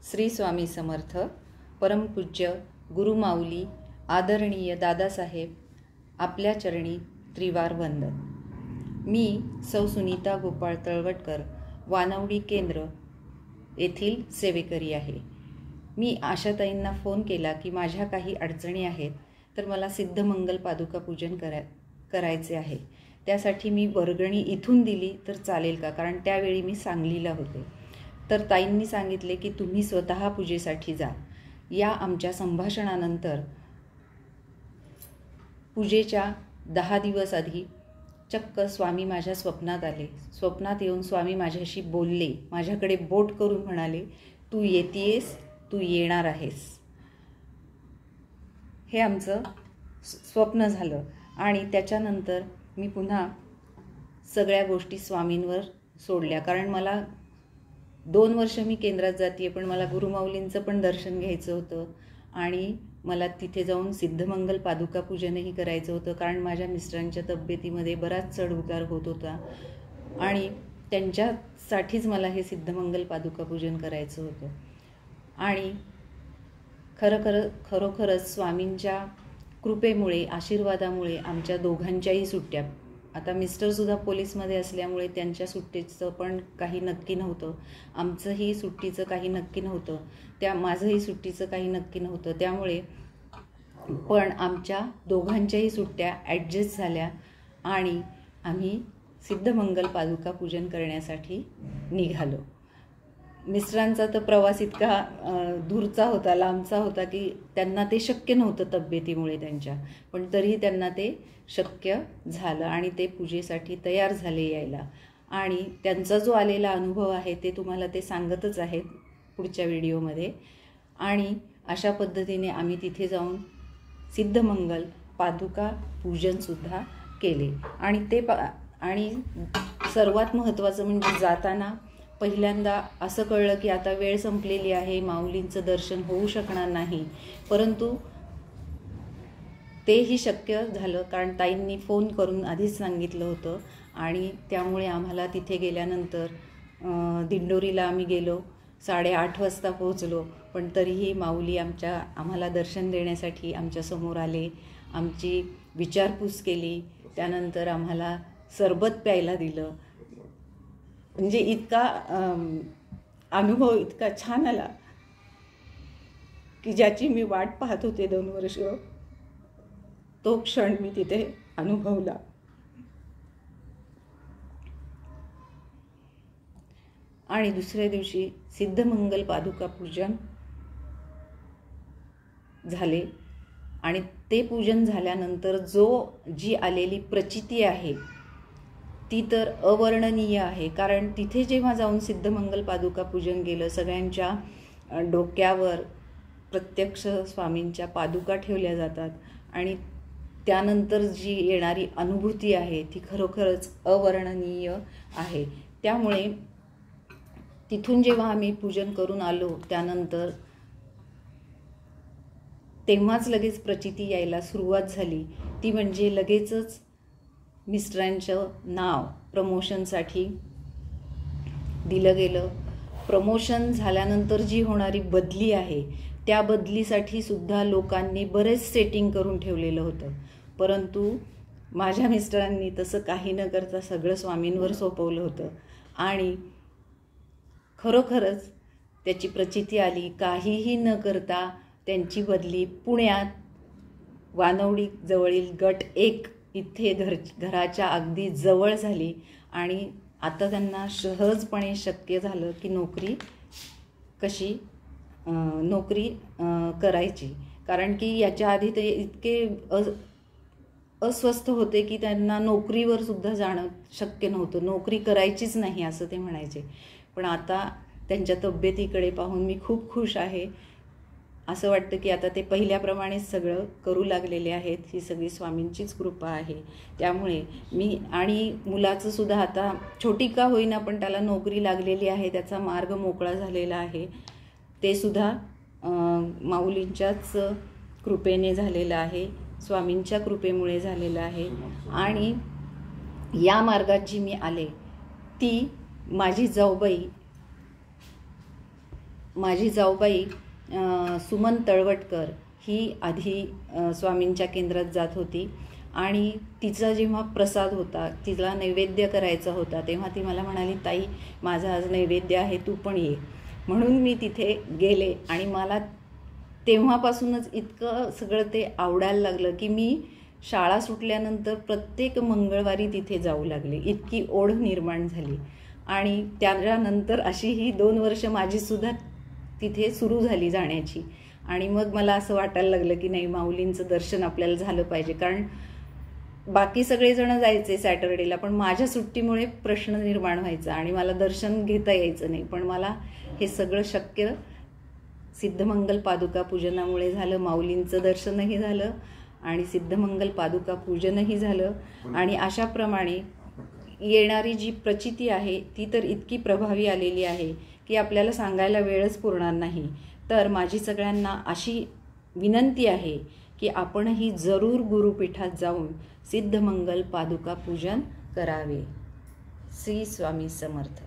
श्री स्वामी समर्थ, परमपूज्य गुरुमाऊली आदरणीय दादासाहेब आपल्या चरणी त्रिवार वंदन। मी सौ सुनीता गोपाळ तळवटकर, वानवडी केंद्र येथील सेवेकरी आहे। मी आशाताईंना फोन केला की माझ्या काही अडचणी आहेत, तर मला सिद्धमंगल पादुका पूजन करायचे आहे। त्यासाठी मी वर्गणी इथून दिली तर चालेल का? कारण त्यावेळी मी सांगलीला होते। तर ताईंनी सांगितले की तुम्ही स्वतः पूजेसाठी जा। या आमच्या संभाषणानंतर पूजेच्या 10 दिवस आधी चक्क स्वामी माझ्या स्वप्नात आले। स्वप्नात येऊन स्वामी माझ्याशी बोलले, माझ्याकडे बोट करून म्हणाले, तू येतेस, तू येणार आहेस। हे आमचं स्वप्न झालं आणि त्याच्यानंतर मी पुन्हा सगळ्या गोष्टी स्वामींवर सोडल्या। कारण मला 2 वर्ष मी केंद्रात जाते, पण मला गुरुमाऊलींचं पण दर्शन घ्यायचं होतं आणि मला तिथे जाऊन सिद्धमंगल पादुका पूजनही करायचं होतं। कारण माझ्या मिस्टरांच्या तब्येतीमध्ये बराच चढ उतार होत होता आणि त्यांच्यासाठीच मला हे पादुका पूजन करायचं होतं। आणि खरोखरच स्वामींच्या कृपेमुळे, आशीर्वादामुळे आमच्या दोघांच्याही सुट्ट्या, आता मिस्टरसुद्धा पोलीसमध्ये असल्यामुळे त्यांच्या सुट्टीचं पण काही नक्की नव्हतं, आमचंही सुट्टीचं काही नक्की नव्हतं, माझंही सुट्टीचं काही नक्की नव्हतं। त्यामुळे पण आमच्या दोघांच्याही सुट्ट्या ॲडजस्ट झाल्या आणि आम्ही सिद्धमंगल पादुका पूजन करण्यासाठी निघालो। मिस्टरांचा तर प्रवास इतका दूरचा होता, लांबचा होता की त्यांना ते शक्य नव्हतं तब्येतीमुळे त्यांच्या, पण तरीही त्यांना ते शक्य झालं आणि ते पूजेसाठी तयार झाले यायला। आणि त्यांचा जो आलेला अनुभव आहे ते तुम्हाला ते सांगतच आहेत पुढच्या व्हिडिओमध्ये। आणि अशा पद्धतीने आम्ही तिथे जाऊन सिद्धमंगल पादुका पूजनसुद्धा केले। आणि सर्वात महत्त्वाचं म्हणजे जाताना पहिल्यांदा असं कळलं की आता वेळ संपलेली आहे, माऊलींचं दर्शन होऊ शकणार नाही, परंतु तेही शक्य झालं कारण ताईंनी फोन करून आधीच सांगितलं होतं। आणि त्यामुळे आम्हाला तिथे गेल्यानंतर दिंडोरीला आम्ही गेलो, 8:30 वाजता पोहोचलो, पण तरीही माऊली आम्हाला दर्शन देण्यासाठी आमच्यासमोर आले, आमची विचारपूस केली, त्यानंतर आम्हाला सरबत प्यायला दिलं। म्हणजे इतका अनुभव इतका छान आला की ज्याची मी वाट पाहत होते 2 वर्ष, तो क्षण मी तिथे अनुभवला। आणि दुसऱ्या दिवशी सिद्धमंगल पादुका पूजन झाले आणि ते पूजन झाल्यानंतर जी आलेली प्रचिती आहे ती तर अवर्णनीय आहे। कारण तिथे जेव्हा जाऊन सिद्धमंगल पादुका पूजन केलं, सगळ्यांच्या डोक्यावर प्रत्यक्ष स्वामींच्या पादुका ठेवल्या जातात आणि त्यानंतर जी येणारी अनुभूती आहे ती खरोखरच अवर्णनीय आहे। त्यामुळे तिथून जेव्हा आम्ही पूजन करून आलो त्यानंतर तेव्हाच लगेच प्रचिती यायला सुरुवात झाली। ती म्हणजे लगेचच मिस्टरांचं नाव प्रमोशनसाठी दिलं गेलं। प्रमोशन झाल्यानंतर जी होणारी बदली आहे त्या बदलीसाठी सुद्धा लोकांनी बरेच सेटिंग करून ठेवलेलं होतं, परंतु माझ्या मिस्टरांनी तसं काही न करता सगळं स्वामींवर सोपवलं होतं आणि खरोखरच त्याची प्रचिती आली। काहीही न करता त्यांची बदली पुण्यात वानवडी जवळील गट 1 इथे घराच्या अगदी जवळ झाली आणि आता त्यांना सहजपणे शक्य झालं की नोकरी करायची। कारण की याच्या आधी ते इतके अस्वस्थ होते की त्यांना नोकरीवर सुद्धा जाणं शक्य नव्हतं, नोकरी करायचीच नाही असं ते म्हणायचे। पण आता त्यांच्या तब्येतीकडे पाहून मी खूप खुश आहे। असं वाटतं की आता ते पहिल्याप्रमाणेच सगळं करू लागलेले आहेत। ही सगळी स्वामींचीच कृपा आहे। त्यामुळे मी आणि मुलाचं सुद्धा आता छोटी का होईना पण त्याला नोकरी लागलेली आहे, त्याचा मार्ग मोकळा झालेला आहे, ते सुद्धा माऊलींच्याच कृपेने झालेलं आहे, स्वामींच्या कृपेमुळे झालेलं आहे। आणि या मार्गात जी मी आले ती माझी जाऊबाई माझी जाऊबाई सुमन तळवटकर ही आधी स्वामींच्या केंद्रात जात होती आणि तिचा जेव्हा प्रसाद होता, तिला नैवेद्य करायचा होता, तेव्हा ती मला म्हणाली, ताई माझा आज नैवेद्य आहे, तू पण ये. म्हणून मी तिथे गेले आणि मला तेव्हापासूनच इतकं सगळं ते आवडायला लागलं की मी शाळा सुटल्यानंतर प्रत्येक मंगळवारी तिथे जाऊ लागले. इतकी ओढ निर्माण झाली आणि त्यानंतर अशी ही 2 वर्ष माझीसुद्धा तिथे सुरू झाली जाण्याची. आणि मग मला असं वाटायला लागलं की नाही, माऊलींचं दर्शन आपल्याला झालं पाहिजे. कारण बाकी सगळेजण जायचे सॅटर्डेला, पण माझ्या सुट्टीमुळे प्रश्न निर्माण व्हायचा आणि मला दर्शन घेता यायचं नाही. पण मला हे सगळं शक्य सिद्धमंगल पादुका पूजनामुळे झालं. माऊलींचं दर्शनही झालं आणि सिद्धमंगल पादुका पूजनही झालं. आणि अशाप्रमाणे येणारी जी प्रचिती आहे ती तर इतकी प्रभावी आलेली आहे की आपल्याला सांगायला वेळच पुरणार नाही. तर माझी सगळ्यांना अशी विनंती आहे की आपणही जरूर गुरुपीठात जाऊन सिद्धमंगल पादुका पूजन करावे. श्री स्वामी समर्थ.